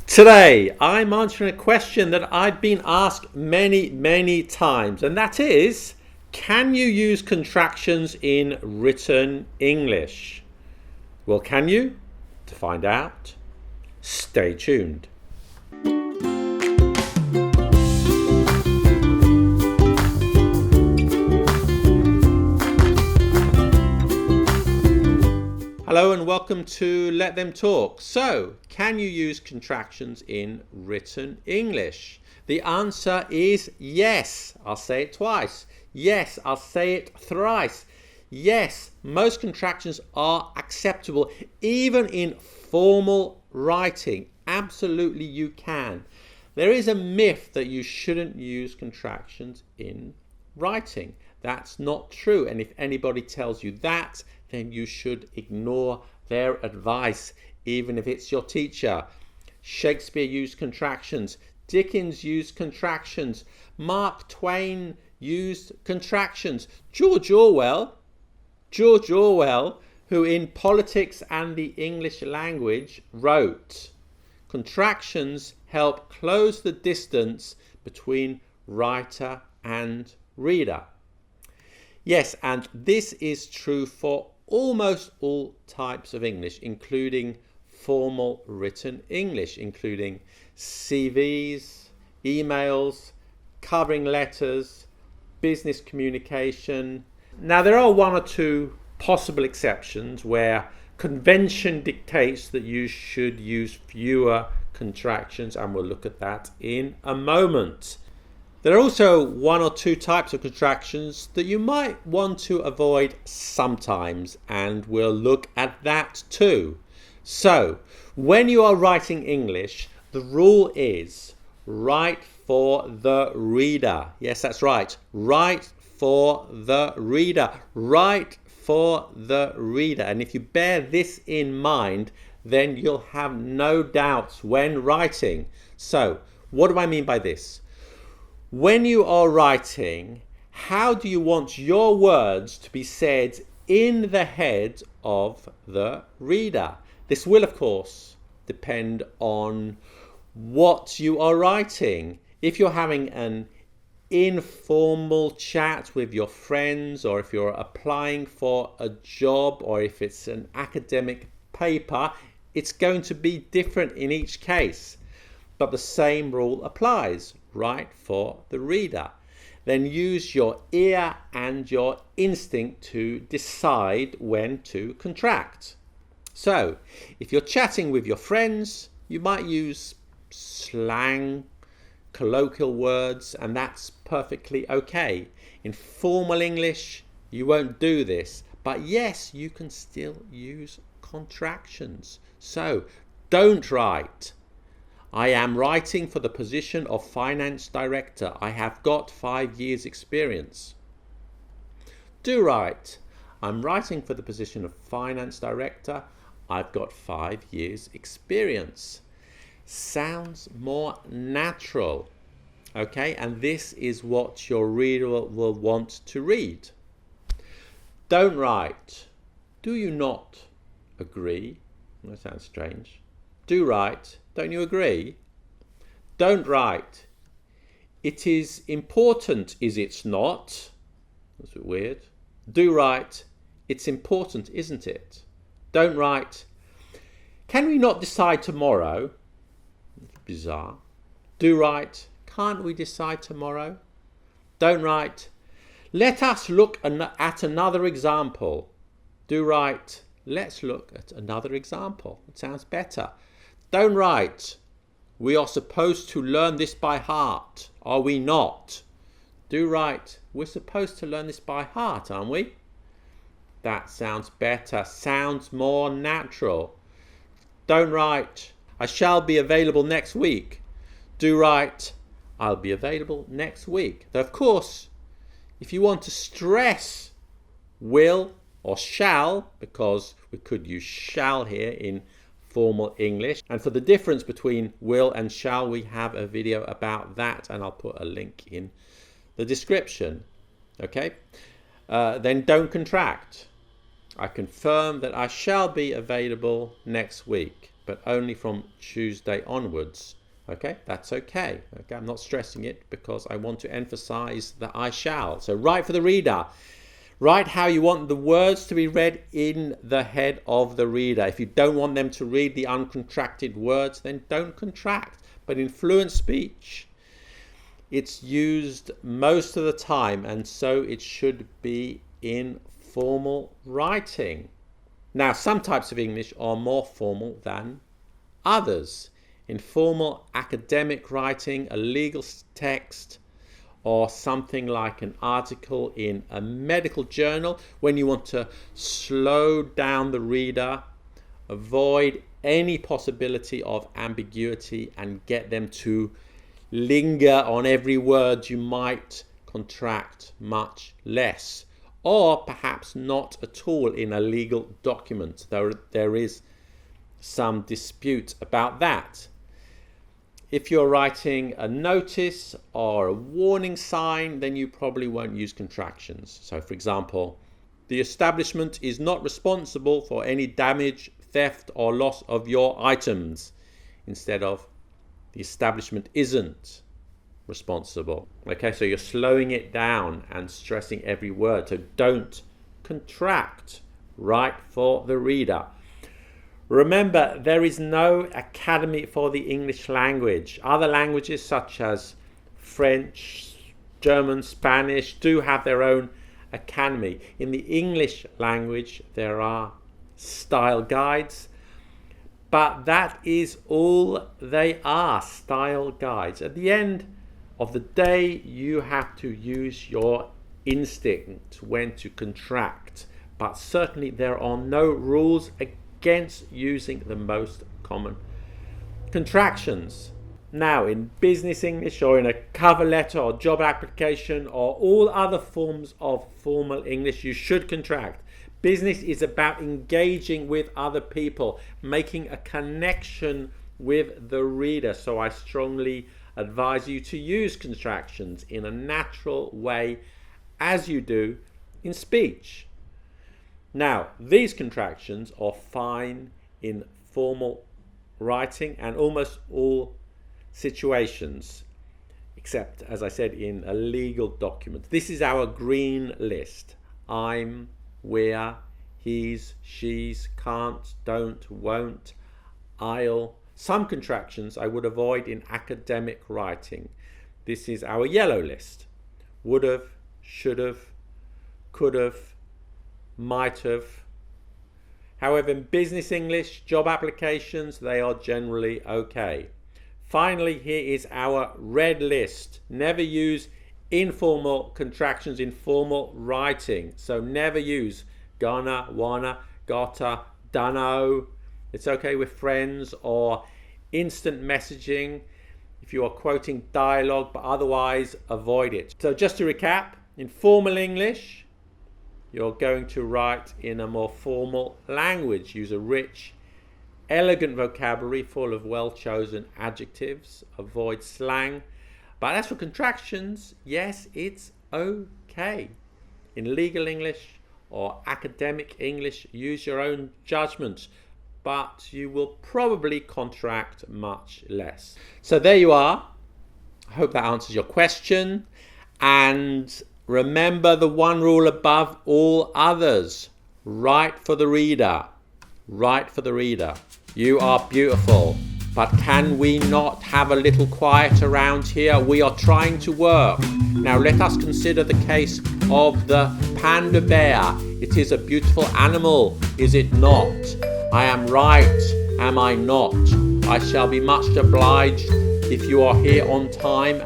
Today, I'm answering a question that I've been asked many times, and that is, can you use contractions in written English? Well, can you? To find out, stay tuned. Hello and welcome to Let Them Talk. So, can you use contractions in written English? The answer is yes. I'll say it twice. Yes, I'll say it thrice. Yes, most contractions are acceptable, even in formal writing. Absolutely you can. There is a myth that you shouldn't use contractions in writing. That's not true, and if anybody tells you that, then you should ignore their advice, even if it's your teacher. Shakespeare used contractions. Dickens used contractions. Mark Twain used contractions. George Orwell, who in Politics and the English Language wrote, contractions help close the distance between writer and reader. Yes, and this is true for almost all types of English, including formal written English, including CVs, emails, covering letters, business communication. Now, there are one or two possible exceptions where convention dictates that you should use fewer contractions, and we'll look at that in a moment. There are also one or two types of contractions that you might want to avoid sometimes, and we'll look at that too. So, when you are writing English, the rule is write for the reader. Yes, that's right. Write for the reader. Write for the reader. And if you bear this in mind, then you'll have no doubts when writing. So, what do I mean by this? When you are writing, how do you want your words to be said in the head of the reader? This will, of course, depend on what you are writing. If you're having an informal chat with your friends, or if you're applying for a job, or if it's an academic paper, it's going to be different in each case. But the same rule applies. Write for the reader. Then use your ear and your instinct to decide when to contract. So, if you're chatting with your friends, you might use slang, colloquial words, and that's perfectly okay. In formal English, you won't do this, but yes, you can still use contractions. So, don't write, I am writing for the position of finance director. I have got 5 years experience. Do write, I'm writing for the position of finance director. I've got 5 years experience. Sounds more natural. Okay, and this is what your reader will want to read. Don't write, do you not agree? That sounds strange. Do write, don't you agree? Don't write, it is important, is it not? That's a bit weird. Do write, it's important, isn't it? Don't write, can we not decide tomorrow? That's bizarre. Do write, can't we decide tomorrow? Don't write, let us look at another example. Do write, let's look at another example. It sounds better. Don't write, we are supposed to learn this by heart, are we not? Do write, we're supposed to learn this by heart, aren't we? That sounds better, sounds more natural. Don't write, I shall be available next week. Do write, I'll be available next week. Though, of course, if you want to stress will or shall, because we could use shall here in formal English. And for the difference between will and shall, we have a video about that, and I'll put a link in the description. Okay? Then don't contract. I confirm that I shall be available next week. but only from Tuesday onwards. Okay, that's okay. Okay, I'm not stressing it because I want to emphasize that I shall. So write for the reader. Write how you want the words to be read in the head of the reader. If you don't want them to read the uncontracted words, then don't contract. But in fluent speech, it's used most of the time, and so it should be in formal writing. Now, some types of English are more formal than others. In formal academic writing, a legal text, or something like an article in a medical journal, when you want to slow down the reader, avoid any possibility of ambiguity and get them to linger on every word, you might contract much less, or perhaps not at all in a legal document, though there is some dispute about that. If you're writing a notice or a warning sign, then you probably won't use contractions. So, for example, the establishment is not responsible for any damage, theft, or loss of your items, instead of the establishment isn't responsible. Okay, so you're slowing it down and stressing every word. So don't contract. Write for the reader. Remember, there is no academy for the English language. Other languages such as French, German, Spanish do have their own academy. In the English language, there are style guides, but that is all they are, style guides. At the end of the day, you have to use your instinct when to contract, but certainly there are no rules against using the most common contractions. Now, in business English or in a cover letter or job application or all other forms of formal English, you should contract. Business is about engaging with other people, making a connection with the reader. So I strongly advise you to use contractions in a natural way as you do in speech. Now, these contractions are fine in formal writing and almost all situations, except, as I said, in a legal document. This is our green list. I'm, we're, he's, she's, can't, don't, won't, I'll. Some contractions I would avoid in academic writing. This is our yellow list. Would have, should have, could have, might have. However, in business English, job applications, they are generally okay. Finally, here is our red list. Never use informal contractions in formal writing. So never use gonna, wanna, gotta, dunno. It's okay with friends or instant messaging if you are quoting dialogue, but otherwise avoid it. So just to recap, in formal English, you're going to write in a more formal language. Use a rich, elegant vocabulary full of well-chosen adjectives. Avoid slang. But as for contractions, yes, it's okay. In legal English or academic English, use your own judgment, but you will probably contract much less. So there you are. I hope that answers your question. And remember the one rule above all others. Write for the reader. Write for the reader. You are beautiful. But can we not have a little quiet around here? We are trying to work. Now let us consider the case of the panda bear. It is a beautiful animal, is it not? I am right, am I not? I shall be much obliged if you are here on time